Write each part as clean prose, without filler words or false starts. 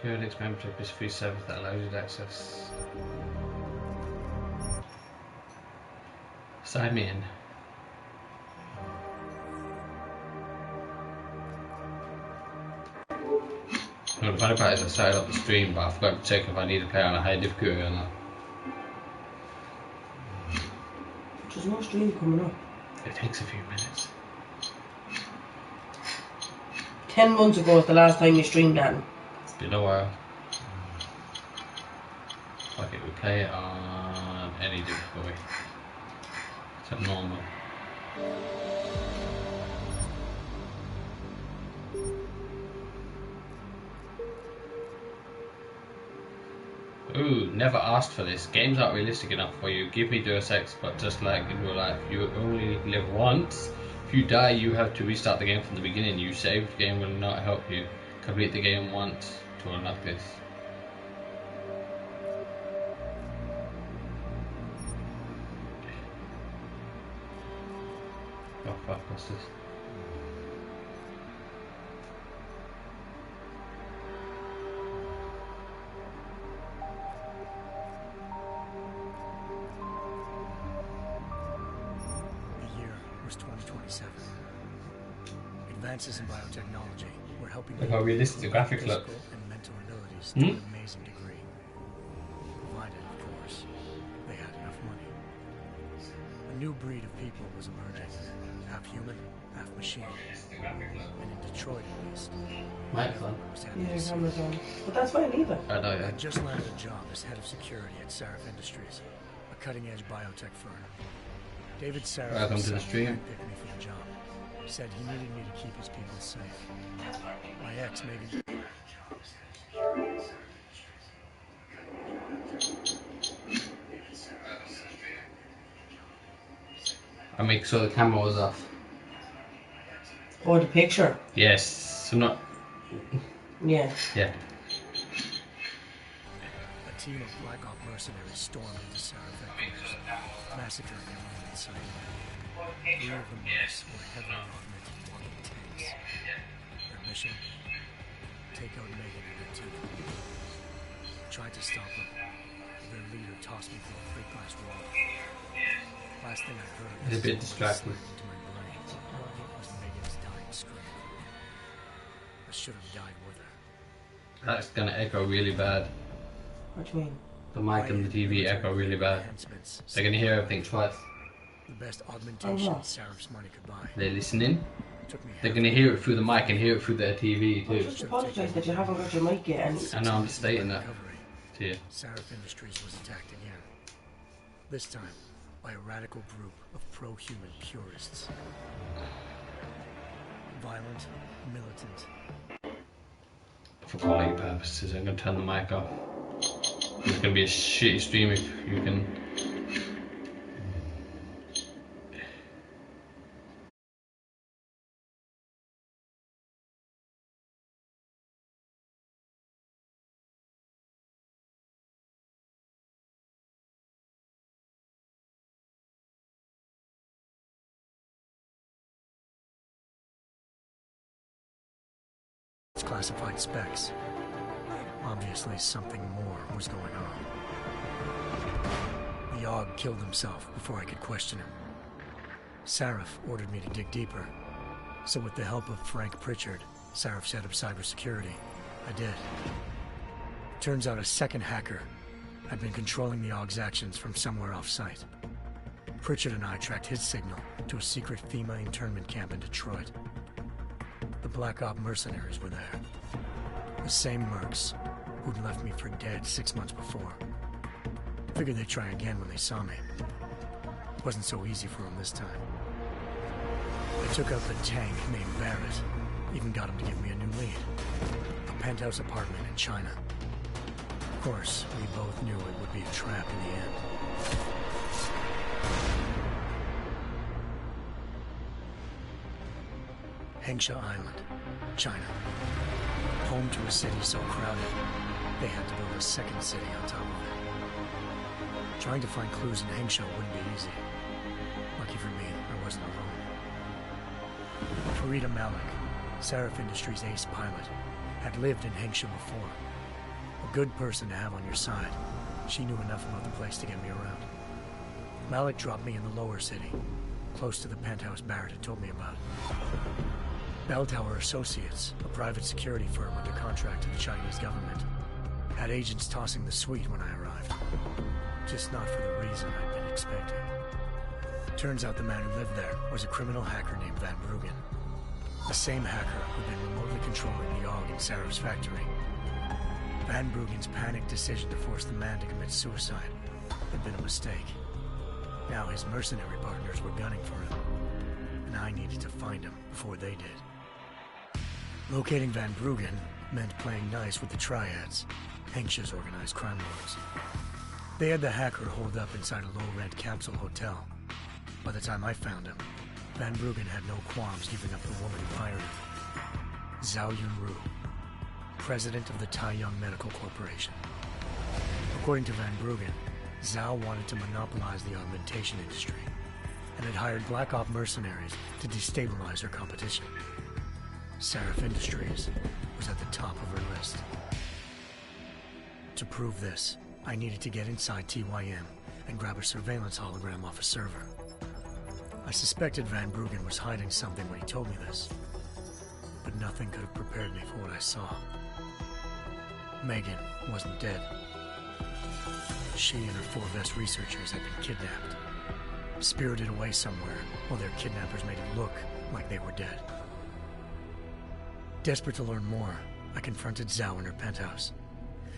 Periodic membership is free service that allows you to access. Sign me in. No, the funny part is I started up the stream, but I forgot to check if I need to play on a high difficulty or not. There's no stream coming up. It takes a few minutes. 10 months ago was the last time you streamed that. It's been a while. Fuck it, we play it on any difficulty. It's a normal. Ooh, never asked for this. Games aren't realistic enough for you. Give me Deus Ex, but just like in real life, you only live once. If you die, you have to restart the game from the beginning. You saved game will not help you. Complete the game once to unlock this. Oh fuck, what's this? The year was 2027. Advances in biotechnology were helping Look how realistic the graphics look. physical and mental abilities to an amazing degree. Provided, of course, they had enough money. A new breed of people was emerging, half human, half machine. And in Detroit, at least, Microphone. Yeah, camera's on. But that's fine, leave it. I know, yeah. I just landed a job as head of security at Sarif Industries, a cutting-edge biotech firm. David Sarif Welcome to the stream. picked me for the job. Said he needed me to keep his people safe. My ex maybe. I make sure the camera was off. Oh, the picture? Yes, so not. Yeah. Yeah. A team of Black Op mercenaries stormed into Sarif headquarters, massacring everyone in sight. 3 of the mercs were heavily augmented walking tanks. Their mission? Take out Megan and her team. Tried to stop them. Their leader tossed me through a plate glass wall. Last thing I heard It's a bit distracting. into my brain was Megan's dying scream. I should have died with her. That's gonna echo really bad. What do you mean? The mic and the TV echo really bad. Enhancements. They're gonna hear everything twice. The best augmentation Oh, yeah. Sarif's money could buy. They're listening. Took me They're gonna hear it through the mic and hear it through their TV too. Just apologise that you haven't got your mic yet. And I know, I'm just stating that recovery. to you. Sarif Industries was attacked again. This time by a radical group of pro-human purists. Violent, militant. For quality purposes, I'm gonna turn the mic off. It's gonna be a shitty stream if you can. Classified specs. Obviously something more was going on. The Og killed himself before I could question him. Sarif ordered me to dig deeper. So with the help of Frank Pritchard, Sarif's head of cybersecurity, I did. Turns out a second hacker had been controlling the Og's actions from somewhere off-site. Pritchard and I tracked his signal to a secret FEMA internment camp in Detroit. The Black Op mercenaries were there. The same mercs who'd left me for dead 6 months before. Figured they'd try again when they saw me. Wasn't so easy for them this time. They took out the tank named Barrett. Even got him to give me a new lead. A penthouse apartment in China. Of course, we both knew it would be a trap in the end. Hengsha Island, China. Home to a city so crowded, they had to build a second city on top of it. Trying to find clues in Hengsha wouldn't be easy. Lucky for me, I wasn't alone. Farida Malik, Sarif Industries' ace pilot, had lived in Hengsha before. good person to have on your side. She knew enough about the place to get me around. Malik dropped me in the lower city, close to the penthouse Barrett had told me about. Bell Tower Associates, a private security firm under contract to the Chinese government, had agents tossing the suite when I arrived. Just not for the reason I'd been expecting. Turns out the man who lived there was a criminal hacker named Van Bruggen. The same hacker who'd been remotely controlling the AUG in Sarah's factory. Van Bruggen's panicked decision to force the man to commit suicide had been a mistake. Now his mercenary partners were gunning for him, and I needed to find him before they did. Locating Van Bruggen meant playing nice with the Triads, Hengsha's organized crime lords. They had the hacker holed up inside a low-rent capsule hotel. By the time I found him, Van Bruggen had no qualms giving up the woman who hired him. Zhao Yunru, president of the Taiyang Medical Corporation. According to Van Bruggen, Zhao wanted to monopolize the augmentation industry and had hired Black Op mercenaries to destabilize her competition. Sarif Industries was at the top of her list. To prove this, I needed to get inside TYM and grab a surveillance hologram off a server. I suspected Van Bruggen was hiding something when he told me this, but nothing could have prepared me for what I saw. Megan wasn't dead. She and her 4 best researchers had been kidnapped, spirited away somewhere while their kidnappers made it look like they were dead. Desperate to learn more, I confronted Zhao in her penthouse.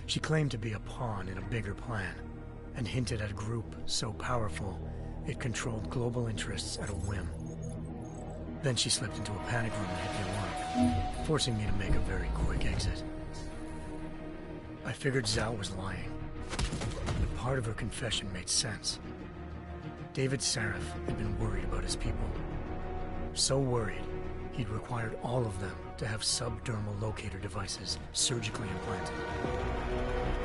She claimed to be a pawn in a bigger plan, and hinted at a group so powerful it controlled global interests at a whim. Then she slipped into a panic room and hit the alarm, forcing me to make a very quick exit. I figured Zhao was lying, but part of her confession made sense. David Sarif had been worried about his people. So worried, he'd required all of them to have subdermal locator devices surgically implanted.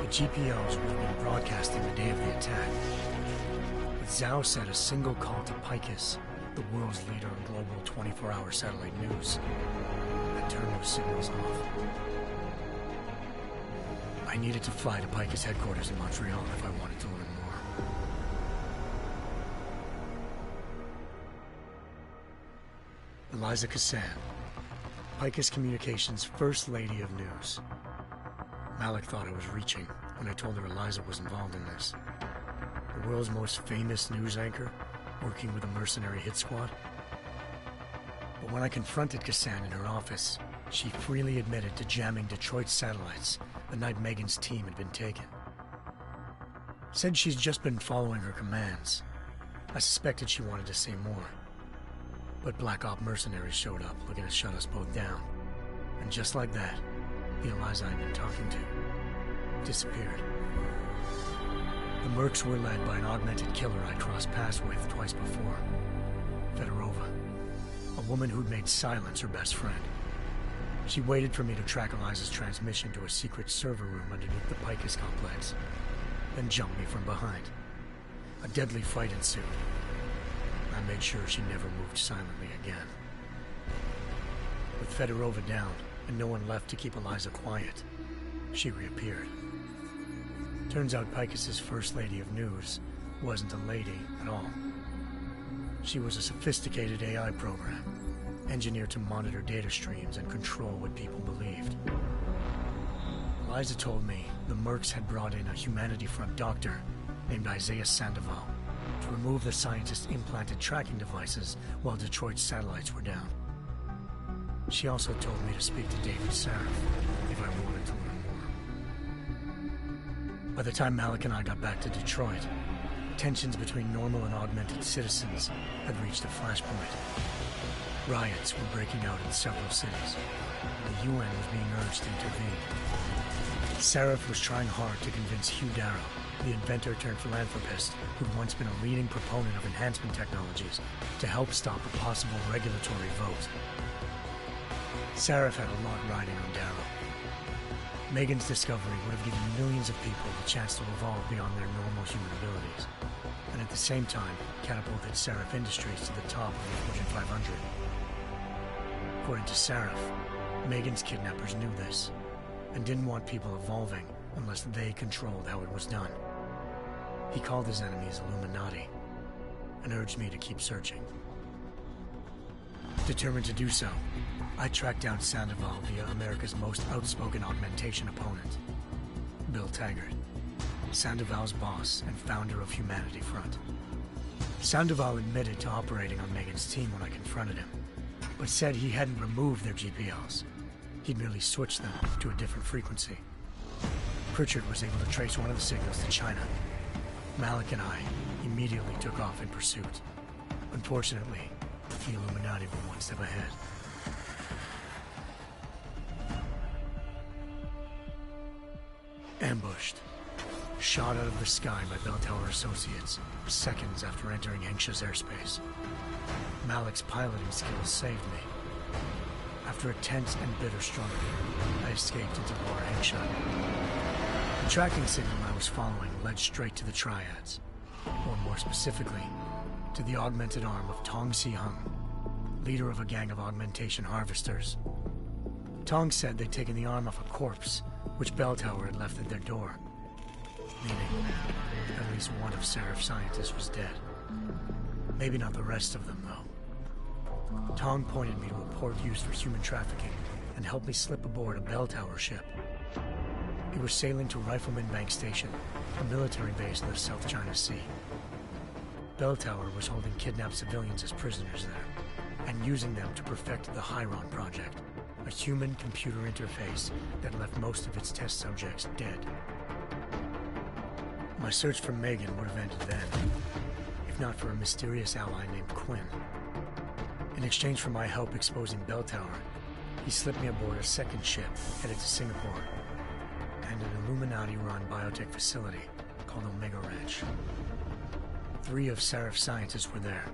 The GPOs would have been broadcasting the day of the attack. But Zhao said a single call to Picus, the world's leader in global 24-hour satellite news, had turned those signals off. I needed to fly to Picus headquarters in Montreal if I wanted to learn more. Eliza Cassan, Picus Communications' First Lady of News. Malik thought I was reaching when I told her Eliza was involved in this. The world's most famous news anchor, working with a mercenary hit squad. But when I confronted Cassan in her office, she freely admitted to jamming Detroit's satellites the night Megan's team had been taken. Said she's just been following her commands. I suspected she wanted to say more. But Black Op mercenaries showed up looking to shut us both down. And just like that, the Eliza I'd been talking to disappeared. The mercs were led by an augmented killer I'd crossed paths with twice before. Fedorova, a woman who'd made silence her best friend. She waited for me to track Eliza's transmission to a secret server room underneath the Picus complex, then jumped me from behind. A deadly fight ensued. I made sure she never moved silently again. With Fedorova down and no one left to keep Eliza quiet, she reappeared. Turns out Picus's First Lady of News wasn't a lady at all. She was a sophisticated AI program, engineered to monitor data streams and control what people believed. Eliza told me the mercs had brought in a Humanity Front doctor named Isaiah Sandoval to remove the scientist's implanted tracking devices while Detroit's satellites were down. She also told me to speak to David Sarif if I wanted to learn more. By the time Malik and I got back to Detroit, tensions between normal and augmented citizens had reached a flashpoint. Riots were breaking out in several cities. The UN was being urged to intervene. Sarif was trying hard to convince Hugh Darrow, the inventor turned philanthropist who'd once been a leading proponent of enhancement technologies, to help stop a possible regulatory vote. Sarif had a lot riding on Darrow. Megan's discovery would have given millions of people the chance to evolve beyond their normal human abilities, and at the same time catapulted Sarif Industries to the top of the Fortune 500. According to Sarif, Megan's kidnappers knew this, and didn't want people evolving unless they controlled how it was done. He called his enemies Illuminati and urged me to keep searching. Determined to do so, I tracked down Sandoval via America's most outspoken augmentation opponent, Bill Taggart, Sandoval's boss and founder of Humanity Front. Sandoval admitted to operating on Megan's team when I confronted him, but said he hadn't removed their GPLs. He'd merely switched them to a different frequency. Pritchard was able to trace one of the signals to China. Malik and I immediately took off in pursuit. Unfortunately, the Illuminati were one step ahead. Ambushed. Shot out of the sky by Bell Tower Associates, seconds after entering Hengsha's airspace. Malik's piloting skills saved me. After a tense and bitter struggle, I escaped into Lower Hengsha. The tracking signal I was following led straight to the Triads, or more specifically, to the augmented arm of Tong Si-hung, leader of a gang of augmentation harvesters. Tong said they'd taken the arm off a corpse, which Bell Tower had left at their door, meaning at least one of Seraph's scientists was dead. Maybe not the rest of them, though. Tong pointed me to a port used for human trafficking and helped me slip aboard a Bell Tower ship. It was sailing to Rifleman Bank Station, a military base in the South China Sea. Bell Tower was holding kidnapped civilians as prisoners there, and using them to perfect the Hyron Project, a human-computer interface that left most of its test subjects dead. My search for Megan would have ended then, if not for a mysterious ally named Quinn. In exchange for my help exposing Bell Tower, he slipped me aboard a second ship headed to Singapore, and an Illuminati-run biotech facility called Omega Ranch. 3 of Seraph's scientists were there,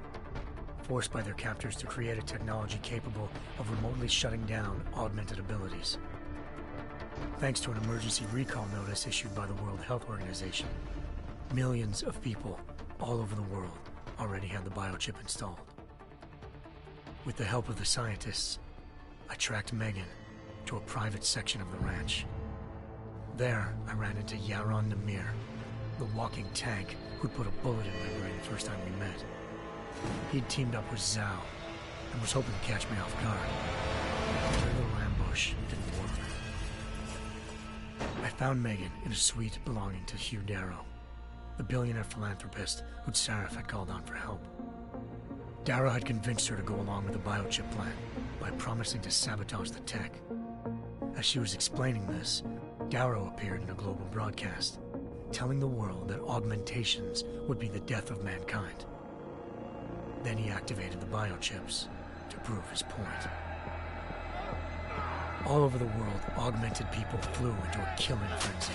forced by their captors to create a technology capable of remotely shutting down augmented abilities. Thanks to an emergency recall notice issued by the World Health Organization, millions of people all over the world already had the biochip installed. With the help of the scientists, I tracked Megan to a private section of the ranch. There, I ran into Yaron Namir, the walking tank who'd put a bullet in my brain the first time we met. He'd teamed up with Zhao and was hoping to catch me off guard. Their little ambush didn't work. I found Megan in a suite belonging to Hugh Darrow, the billionaire philanthropist who'd Saraf had called on for help. Darrow had convinced her to go along with the biochip plan by promising to sabotage the tech. As she was explaining this, Darrow appeared in a global broadcast, telling the world that augmentations would be the death of mankind. Then he activated the biochips to prove his point. All over the world, augmented people flew into a killing frenzy.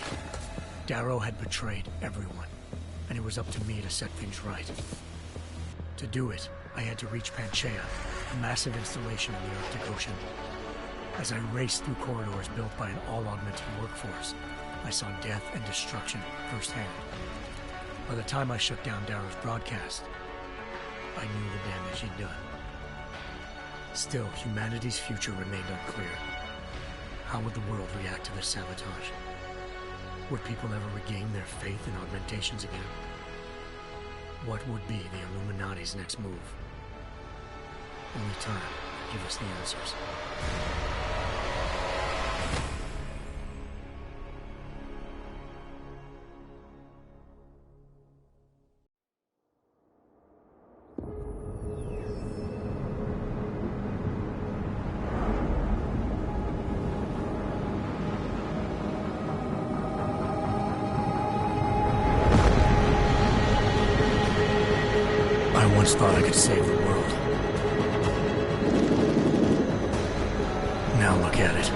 Darrow had betrayed everyone, and it was up to me to set things right. To do it, I had to reach Panchaea, a massive installation in the Arctic Ocean. As I raced through corridors built by an all-augmented workforce, I saw death and destruction firsthand. By the time I shut down Darrow's broadcast, I knew the damage he'd done. Still, humanity's future remained unclear. How would the world react to this sabotage? Would people ever regain their faith in augmentations again? What would be the Illuminati's next move? Only time will give us the answers. I once thought I could save the world. Now look at it.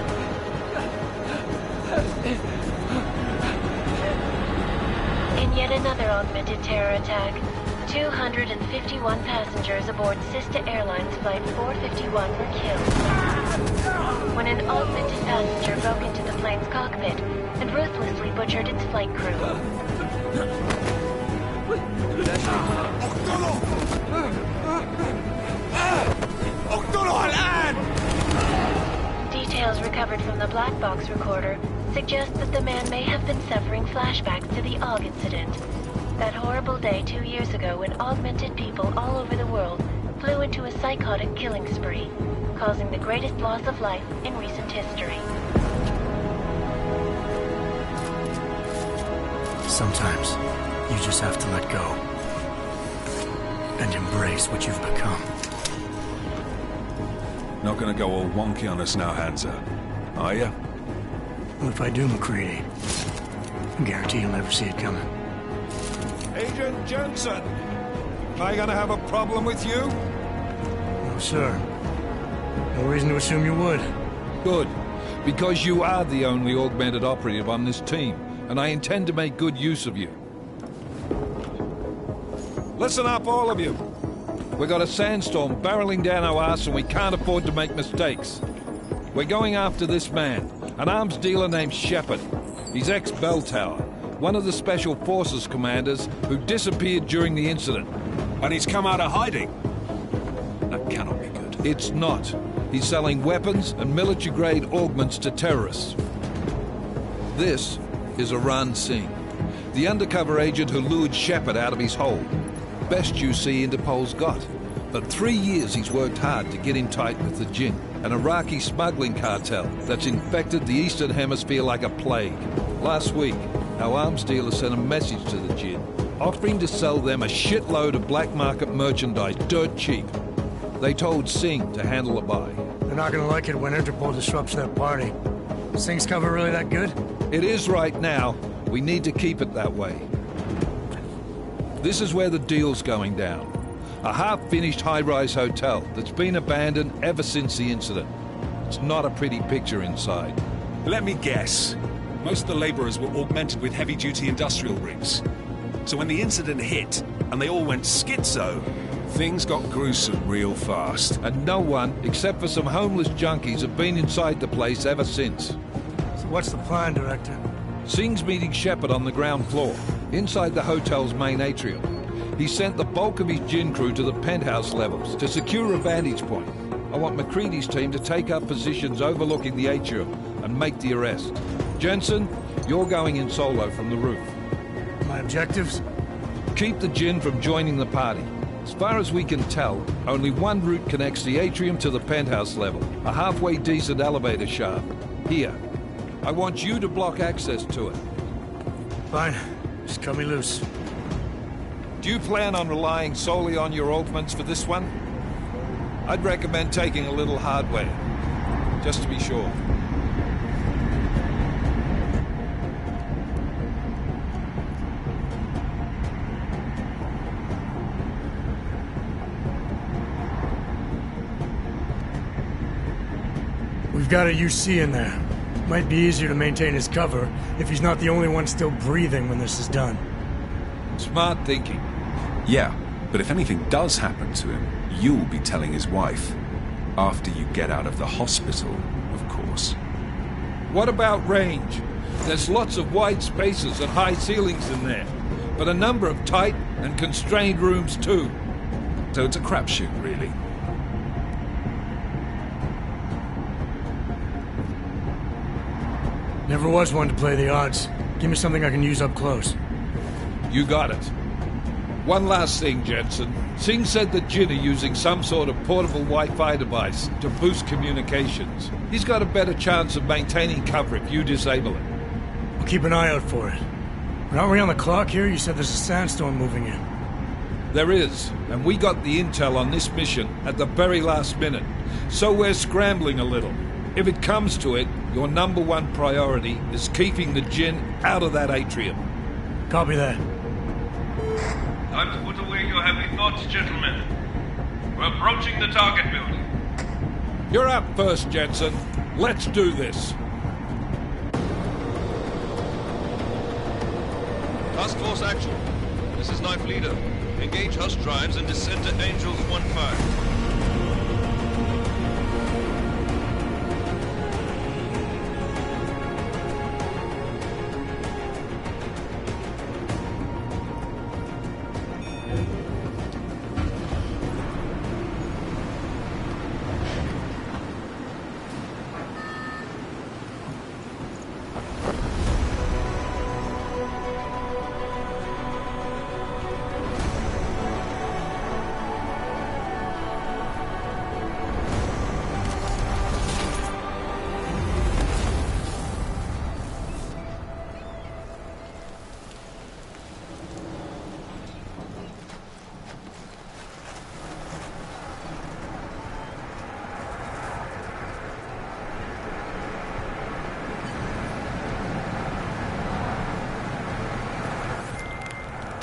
In yet another augmented terror attack, 251 passengers aboard Sista Airlines Flight 451 were killed when an augmented passenger broke into the plane's cockpit and ruthlessly butchered its flight crew. Details recovered from the black box recorder suggests that the man may have been suffering flashbacks to the AUG incident. That horrible day 2 years ago when augmented people all over the world flew into a psychotic killing spree, causing the greatest loss of life in recent history. Sometimes you just have to let go and embrace what you've become. Not gonna go all wonky on us now, Hansa, are you? Well, if I do, McCready, I guarantee you'll never see it coming. Agent Jensen! Am I gonna have a problem with you? No, sir. No reason to assume you would. Good. Because you are the only augmented operative on this team, and I intend to make good use of you. Listen up, all of you. We've got a sandstorm barreling down our arse and we can't afford to make mistakes. We're going after this man, an arms dealer named Shepard. He's ex-Bell Tower, one of the Special Forces commanders who disappeared during the incident. And he's come out of hiding. That cannot be good. It's not. He's selling weapons and military-grade augments to terrorists. This is Aran Singh, the undercover agent who lured Shepard out of his hole. Best you see Interpol's got. For 3 years he's worked hard to get in tight with the Jinn, an Iraqi smuggling cartel that's infected the Eastern Hemisphere like a plague. Last week, our arms dealer sent a message to the Jinn, offering to sell them a shitload of black market merchandise dirt cheap. They told Singh to handle the buy. They're not gonna like it when Interpol disrupts that party. Singh's cover really that good? It is right now. We need to keep it that way. This is where the deal's going down. A half-finished high-rise hotel that's been abandoned ever since the incident. It's not a pretty picture inside. Let me guess. Most of the laborers were augmented with heavy-duty industrial rigs. So when the incident hit, and they all went schizo, things got gruesome real fast. And no one, except for some homeless junkies, have been inside the place ever since. So what's the plan, Director? Singh's meeting Shepard on the ground floor, inside the hotel's main atrium. He sent the bulk of his Jinn crew to the penthouse levels to secure a vantage point. I want McCready's team to take up positions overlooking the atrium and make the arrest. Jensen, you're going in solo from the roof. My objectives? Keep the Jinn from joining the party. As far as we can tell, only one route connects the atrium to the penthouse level, a halfway decent elevator shaft. Here. I want you to block access to it. Fine. Just cut me loose. Do you plan on relying solely on your augments for this one? I'd recommend taking a little hardware, just to be sure. We've got a UC in there. Might be easier to maintain his cover if he's not the only one still breathing when this is done. Smart thinking. Yeah, but if anything does happen to him, you'll be telling his wife. After you get out of the hospital, of course. What about range? There's lots of wide spaces and high ceilings in there, but a number of tight and constrained rooms too. So it's a crapshoot, really. Never was one to play the odds. Give me something I can use up close. You got it. One last thing, Jensen. Singh said the Jinn are using some sort of portable Wi-Fi device to boost communications. He's got a better chance of maintaining cover if you disable it. I'll keep an eye out for it. But aren't we on the clock here? You said there's a sandstorm moving in. There is, and we got the intel on this mission at the very last minute. So we're scrambling a little. If it comes to it, your #1 priority is keeping the Jinn out of that atrium. Copy that. Time to put away your heavy thoughts, gentlemen. We're approaching the target building. You're up first, Jensen. Let's do this. Task Force action. This is Knife Leader. Engage Hush drives and descend to Angels 1-5.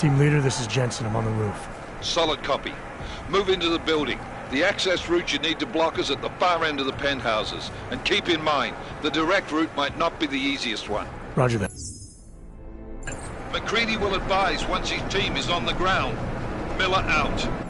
Team leader, this is Jensen. I'm on the roof. Solid copy. Move into the building. The access route you need to block is at the far end of the penthouses. And keep in mind, the direct route might not be the easiest one. Roger that. McCready will advise once his team is on the ground. Miller out.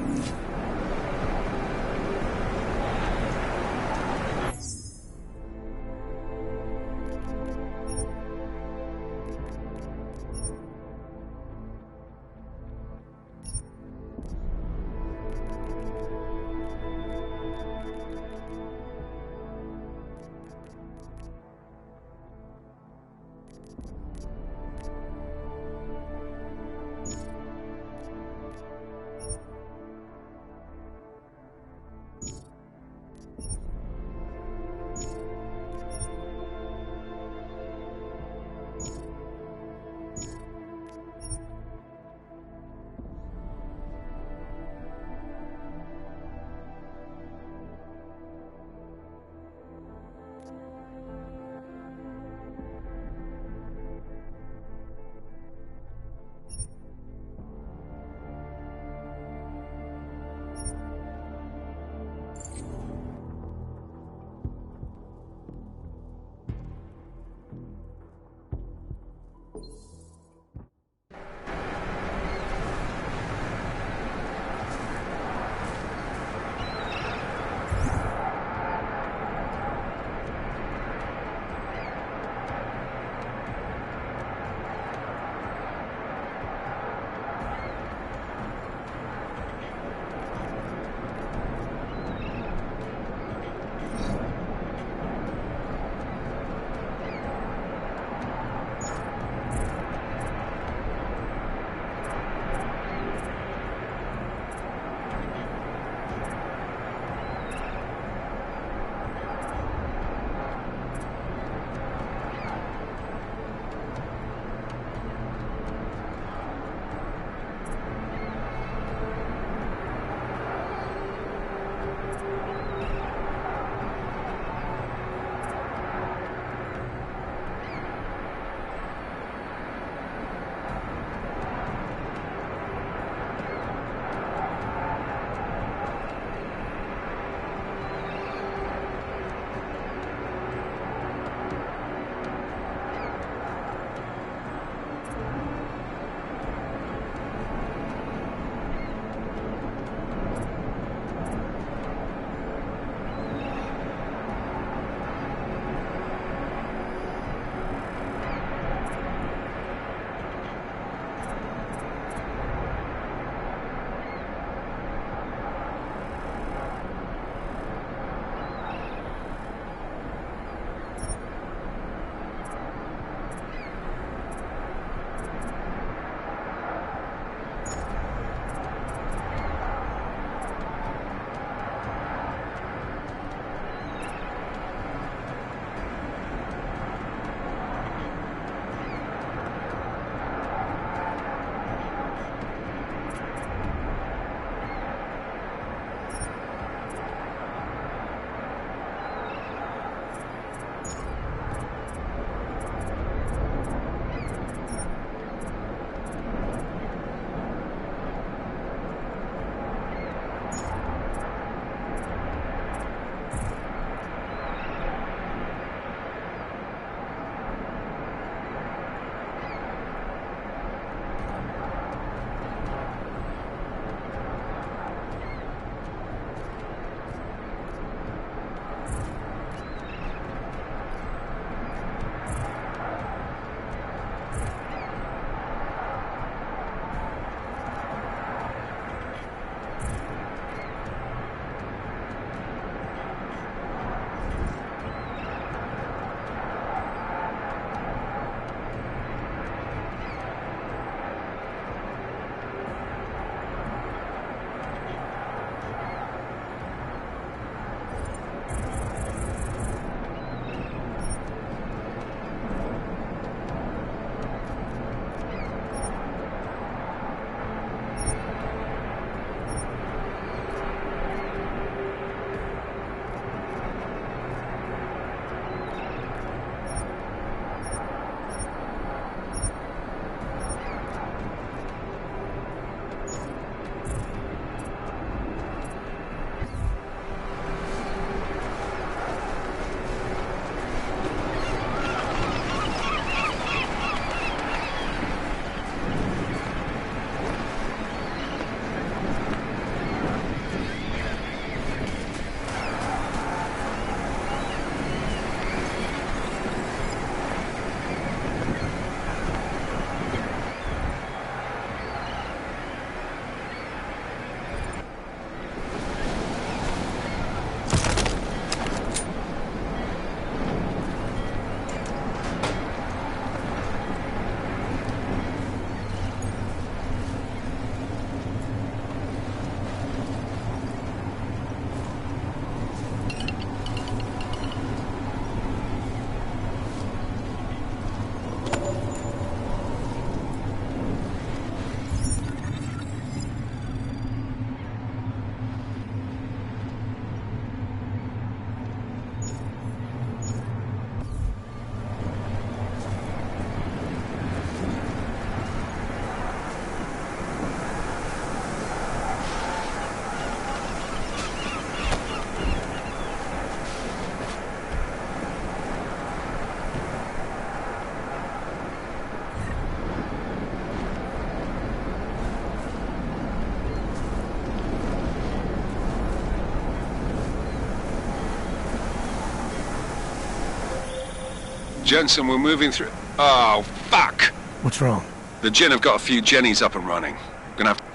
Jensen, we're moving through... Oh, fuck! What's wrong? The Jinn have got a few Jennies up and running. Gonna have...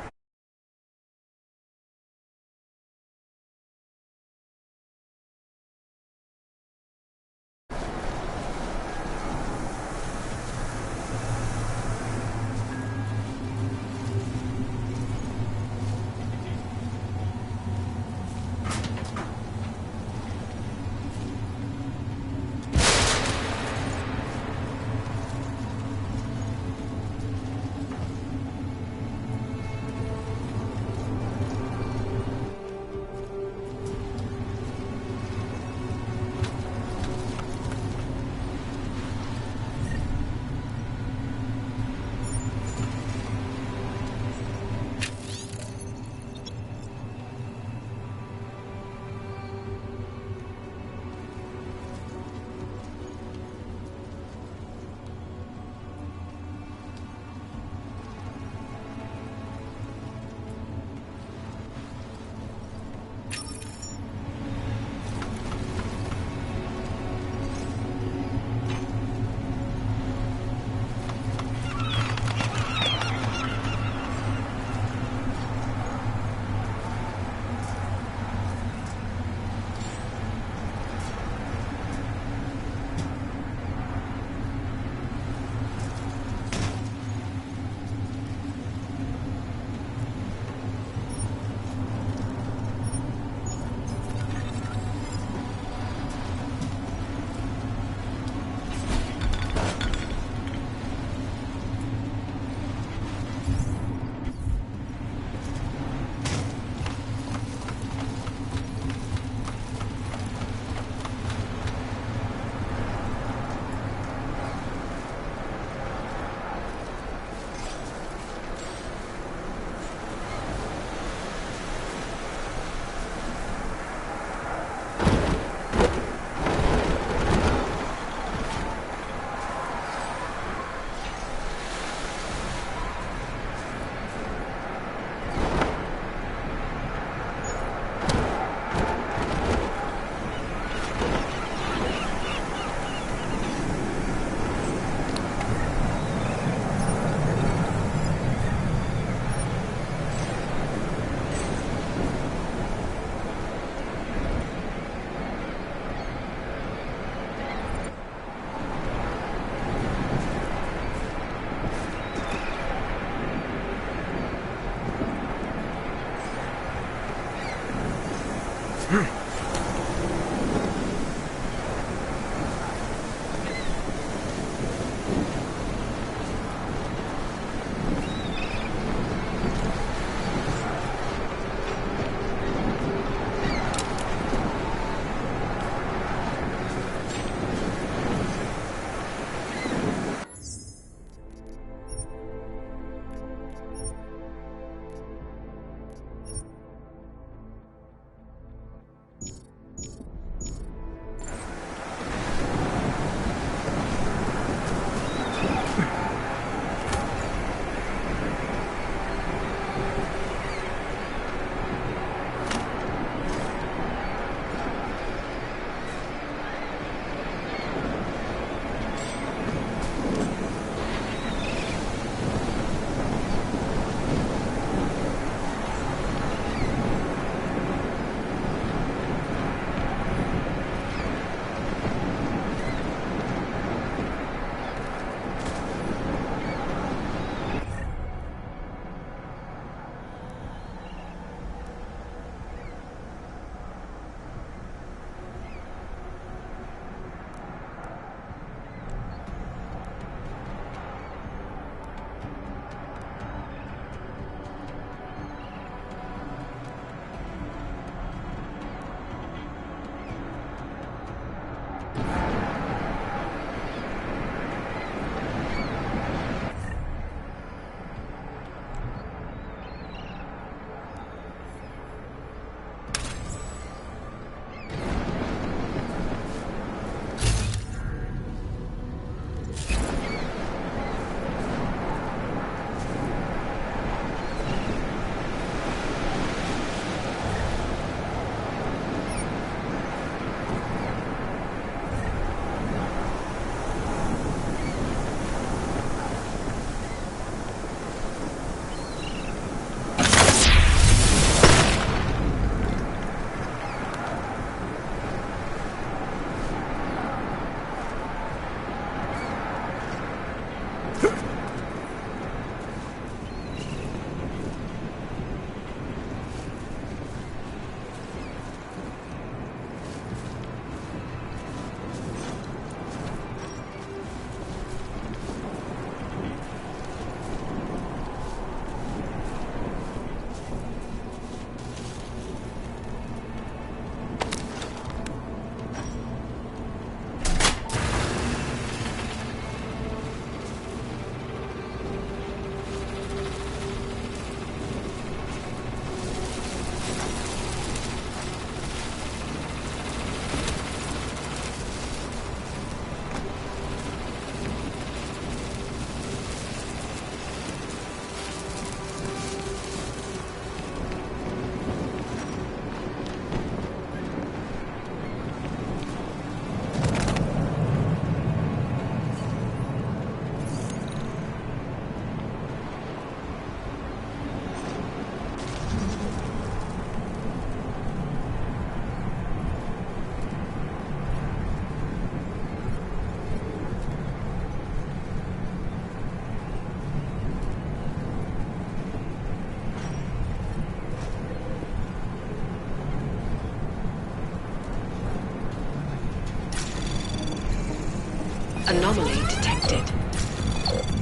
Anomaly detected.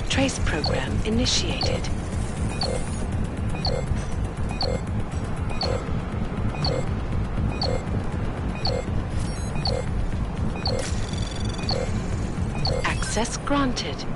Trace program initiated. Access granted.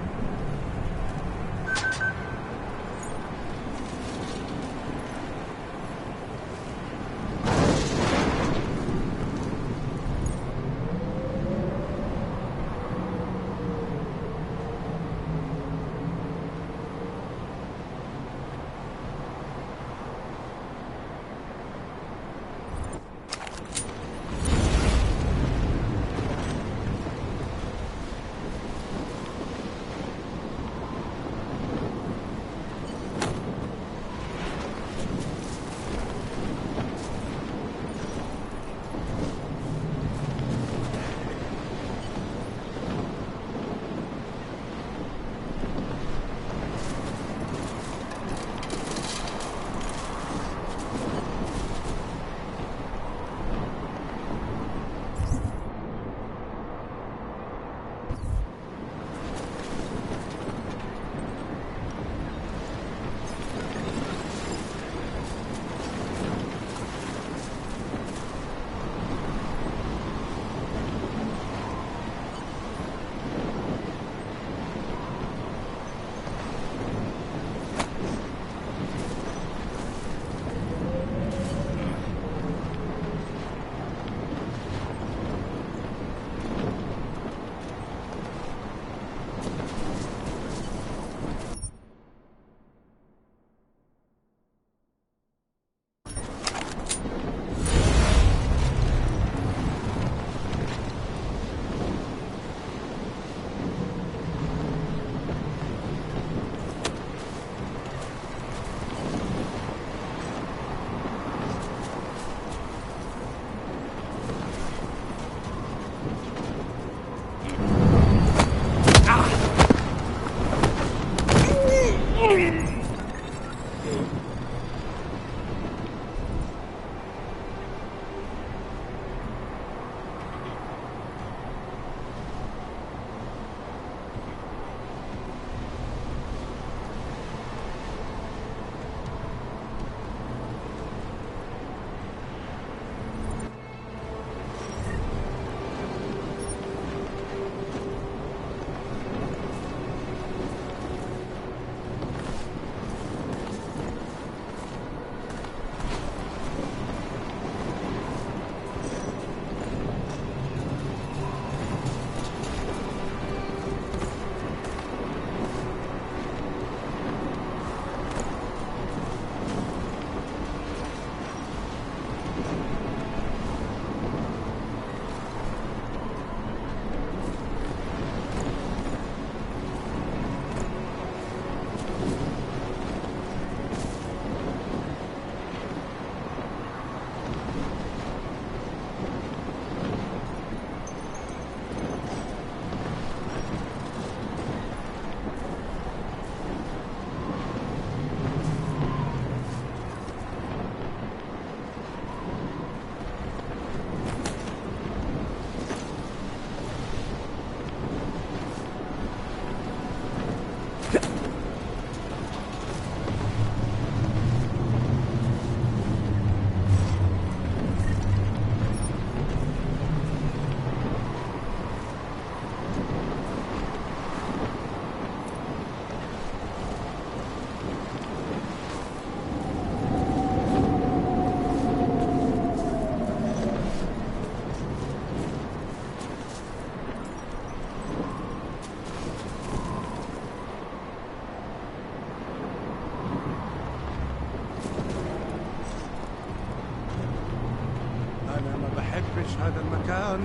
بحبش هذا المكان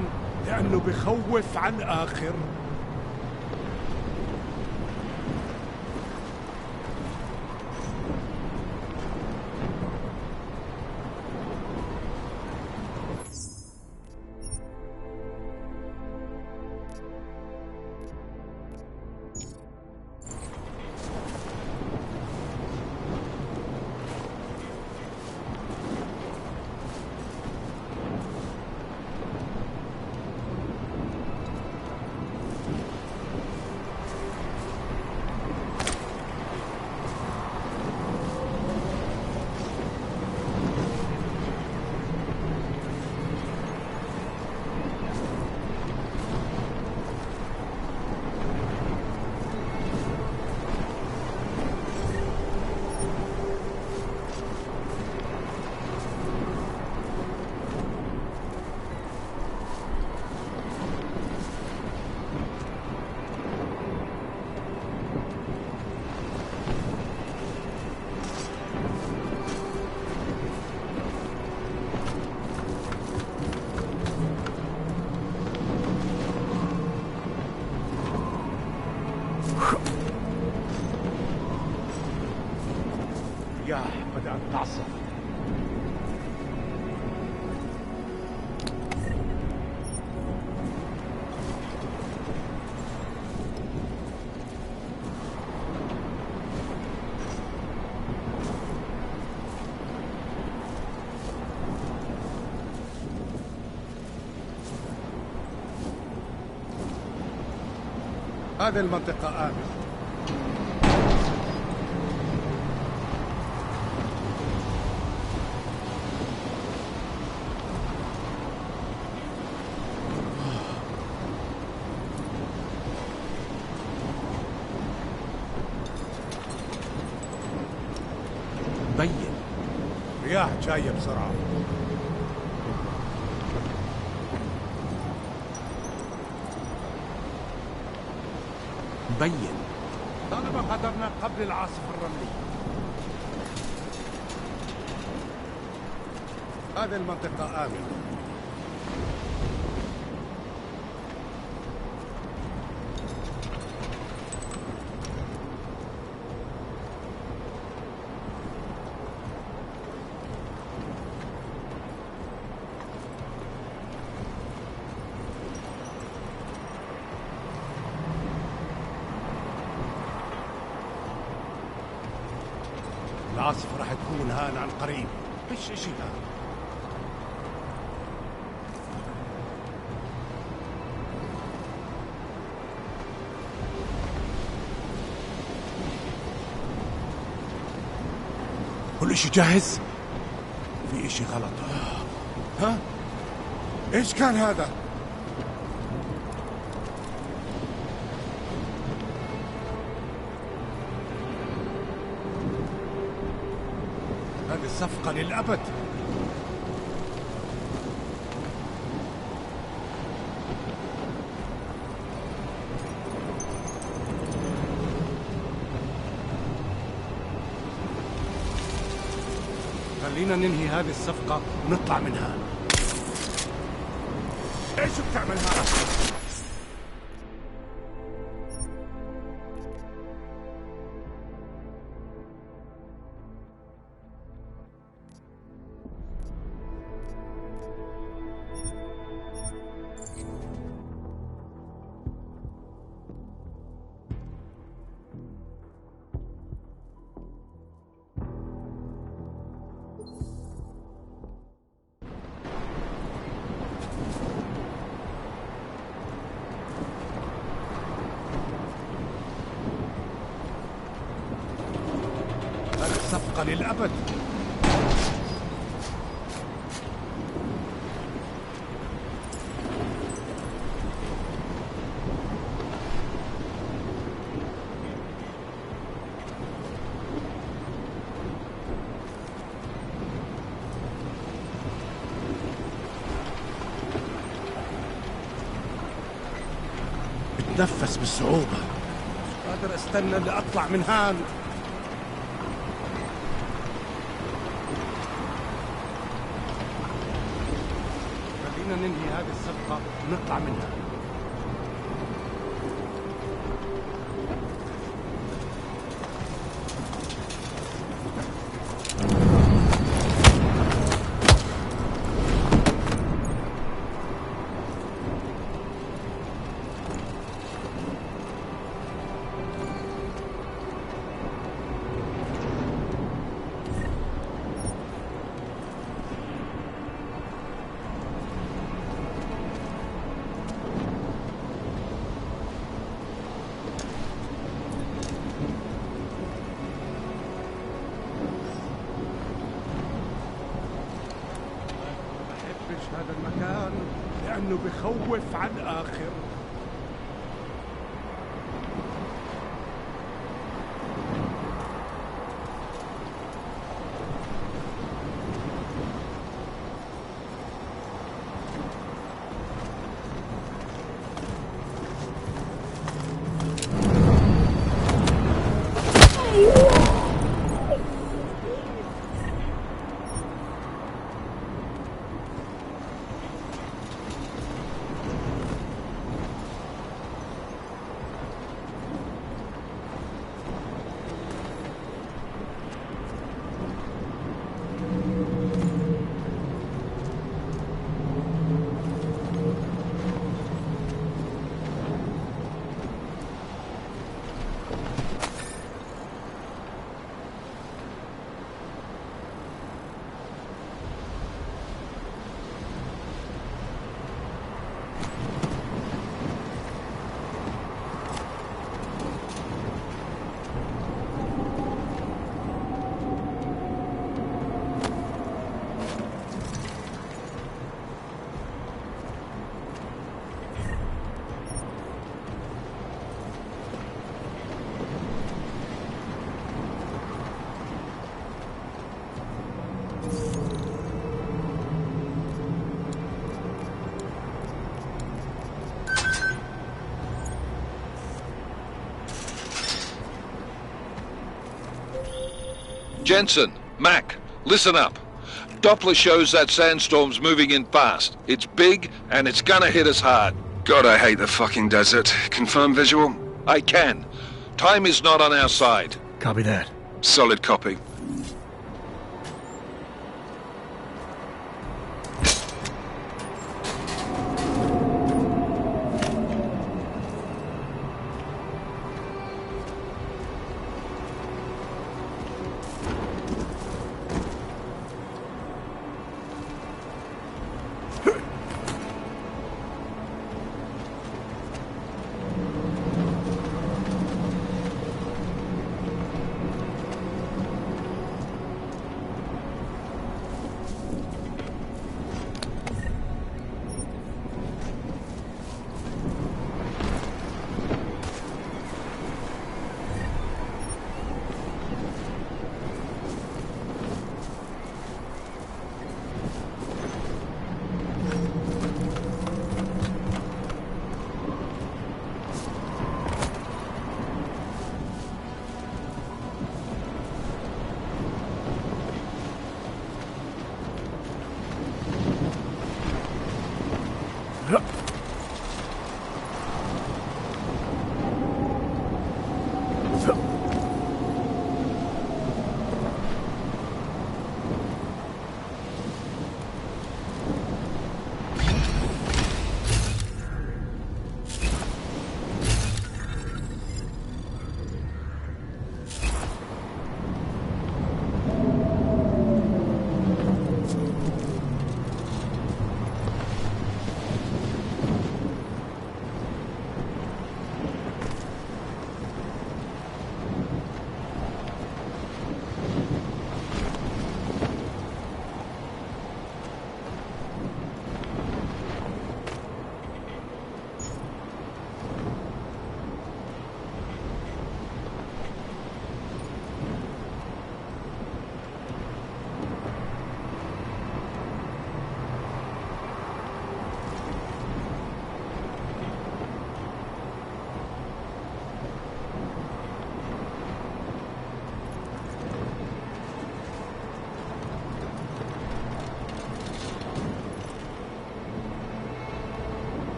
لأنه بخوف عن آخر. هذه المنطقة آمنة. بين رياح جاية بسرعة. بين طالما غادرنا قبل العاصفة الرملية. هذه المنطقة آمنة. العاصفة راح تكون هان عن قريب. فيش اشي هان. كل اشي جاهز؟ في اشي غلط. ها؟ ايش كان هذا؟ هذه الصفقة للأبد. خلينا ننهي هذه الصفقة ونطلع منها. ايش بتعمل هذا؟ صفقة للأبد. بتنفس بصعوبة. مش قادر استنى لأطلع من هان. ننهي هذه الصفقة ونطلع منها. هذا المكان لأنه بخوف على الآخر. Jensen, Mac, listen up. Doppler shows that sandstorm's moving in fast. It's big, and it's gonna hit us hard. God, I hate the fucking desert. Confirm visual? I can. Time is not on our side. Copy that. Solid copy.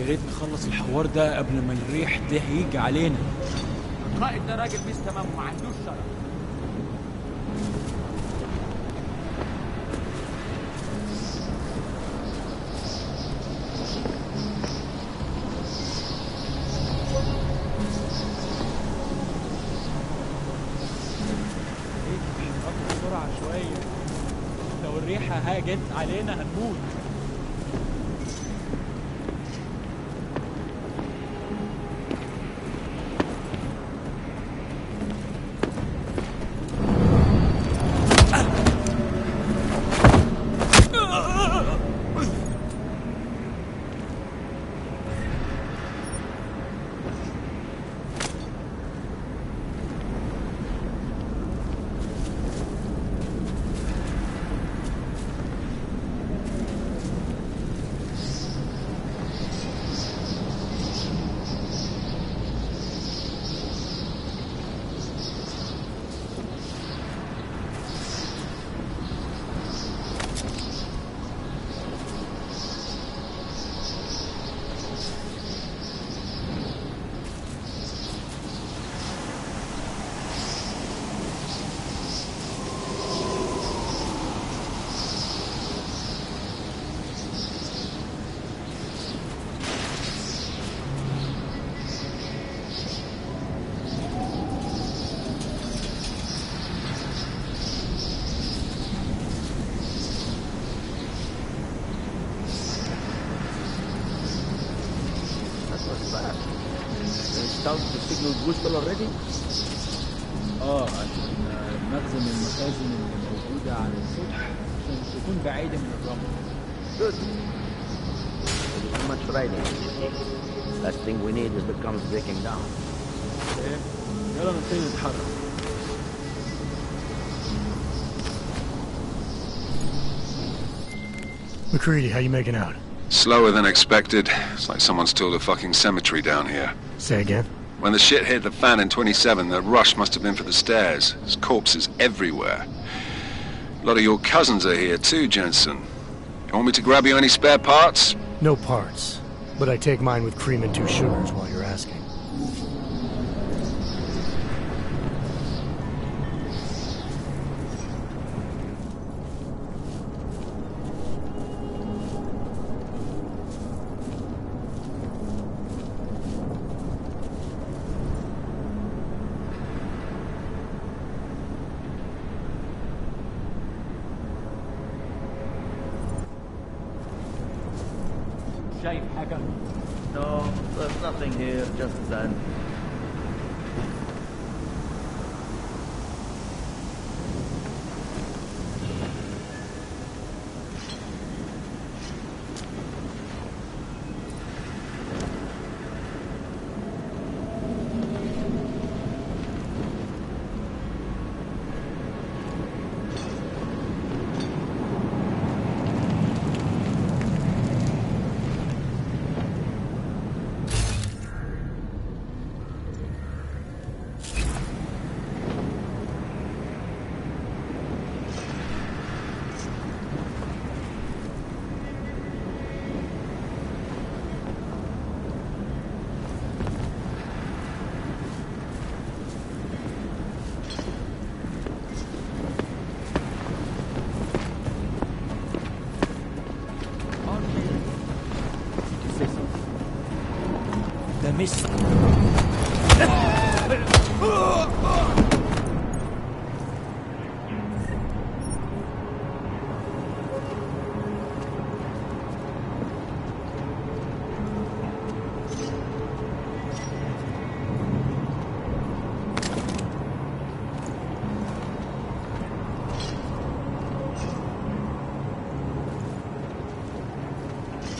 يا ريت نخلص الحوار ده قبل ما الريح ده هيجي علينا. القائد ده راجل مش تمام وما عندوش شرف. بسرعة شوية، لو الريحة هاجت علينا هنموت. Installed the signal booster already? عشان نخزن المخازن اللي موجودة على السطح عشان تكون بعيدة من الرمل. Good. There's too much riding. Last thing we need is the guns breaking down. يلا نبتدي نتحرك. McCready, how you making out? Slower than expected. It's like someone's tilled a fucking cemetery down here. Say again? When the shit hit the fan in 27, the rush must have been for the stairs. There's corpses everywhere. A lot of your cousins are here too, Jensen. You want me to grab you any spare parts? No parts. But I take mine with cream and 2 sugars while you're asking. شايف حاجة؟ No, there's nothing here, just sand. ده مس.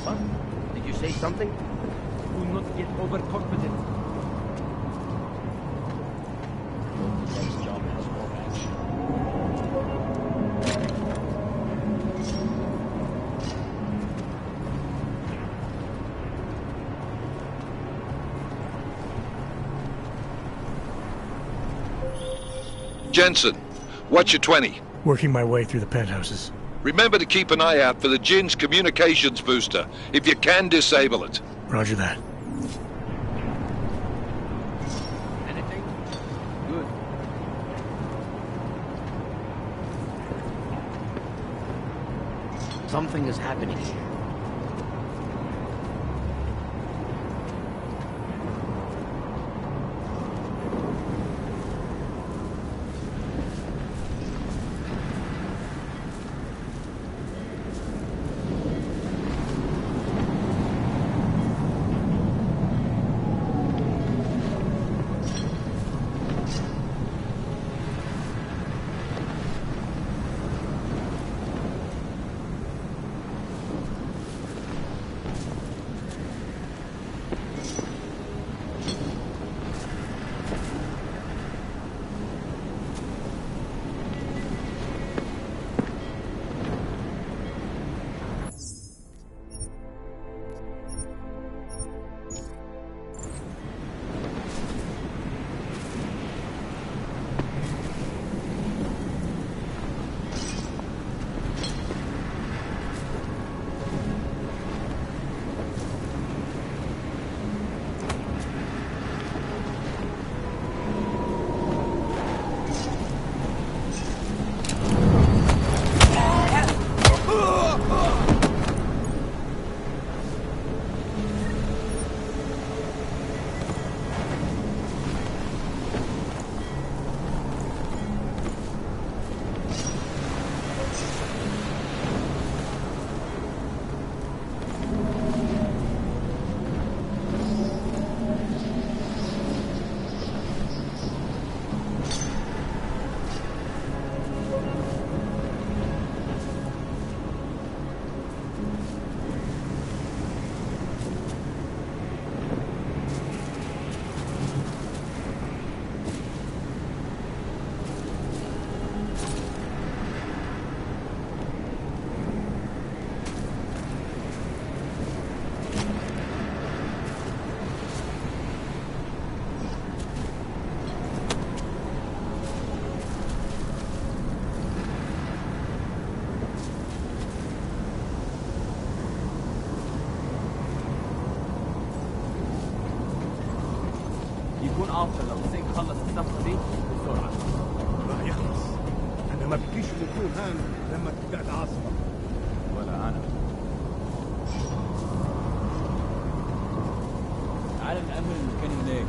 What? Did you say something? Do not get overconfident. The next job has more action. Jensen, what's your 20? Working my way through the penthouses. Remember to keep an eye out for the Jin's communications booster. If you can, disable it. Roger that. Anything? Good. Something is happening here. يكون افضل لو سينك خلص الصفقه دي بسرعه. راح يخلص. انا ما بديش نكون هان لما تبدا العاصفه. ولا انا. تعال نأمن المكان هناك.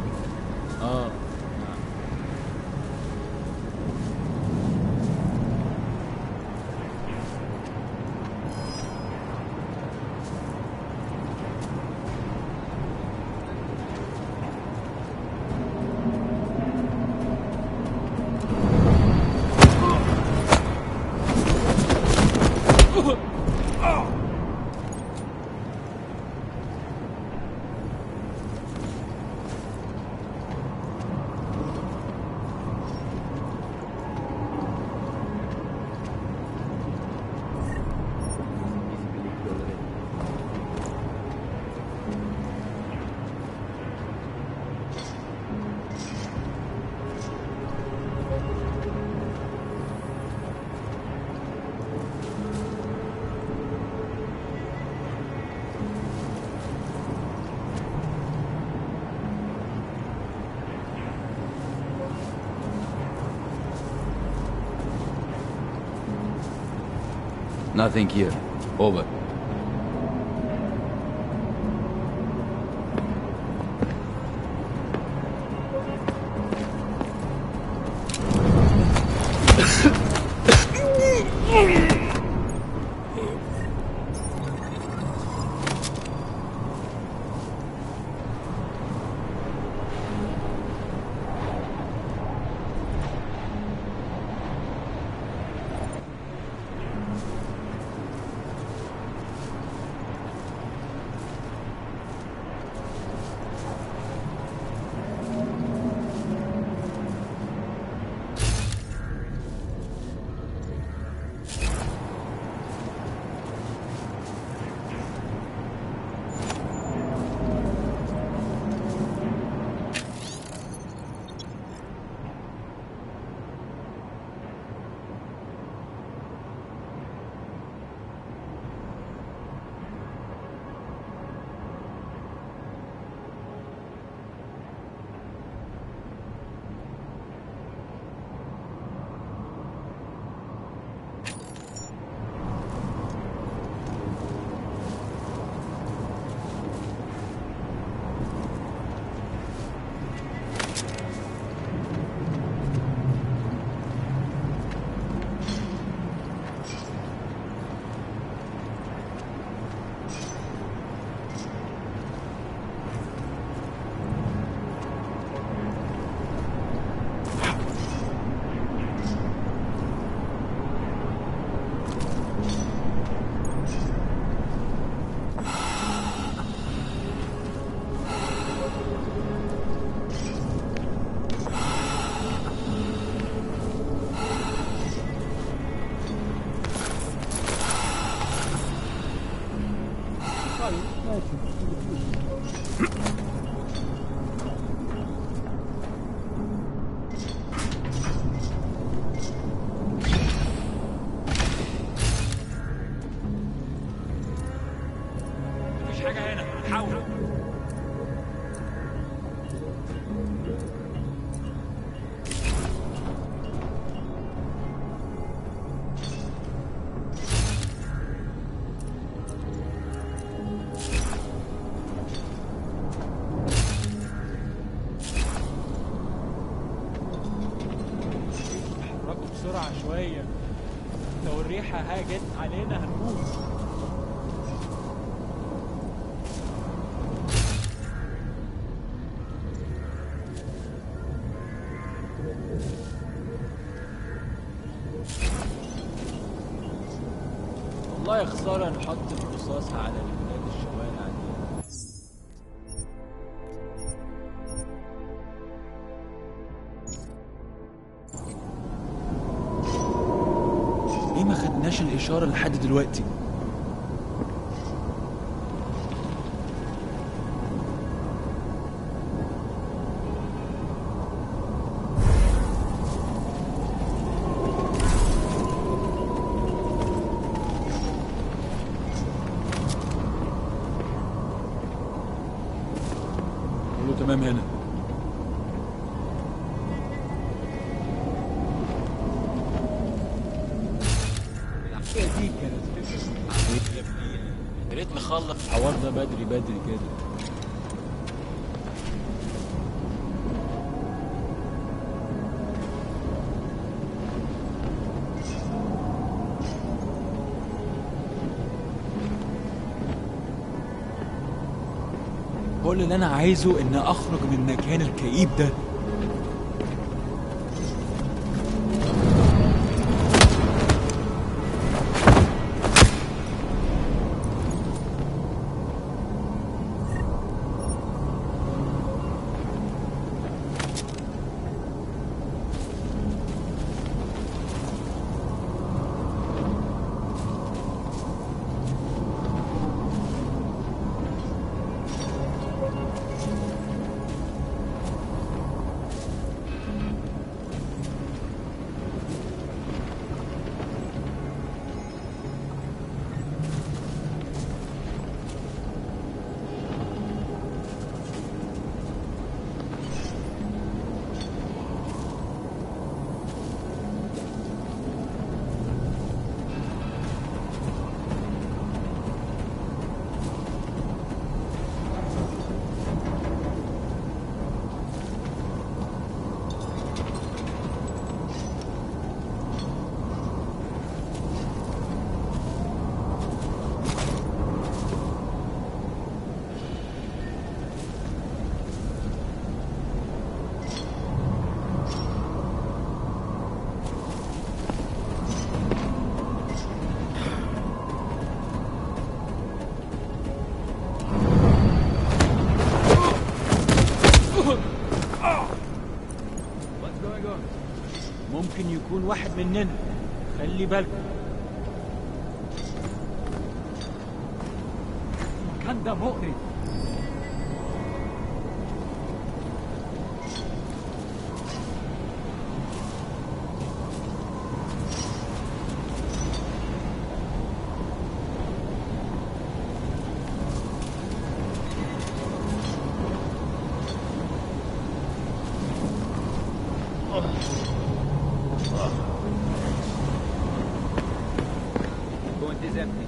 Nothing here. Over. طيب ماشي. مفيش حاجة هنا، حاول. اتحركوا بسرعة شوية، لو الريحة هاجت علينا هنموت. والله يا خسارة نحط الرصاص على الولاد الشوارع دي. ليه ما خدناش الإشارة لحد دلوقتي؟ كله تمام هنا. دي كانت فكرة. يا ريت نخلص الحوار ده بدري بدري كده. كل اللي انا عايزه ان اخرج من المكان الكئيب ده. ممكن يكون واحد مننا، خلي بالكم. المكان ده مقرف. Point is empty.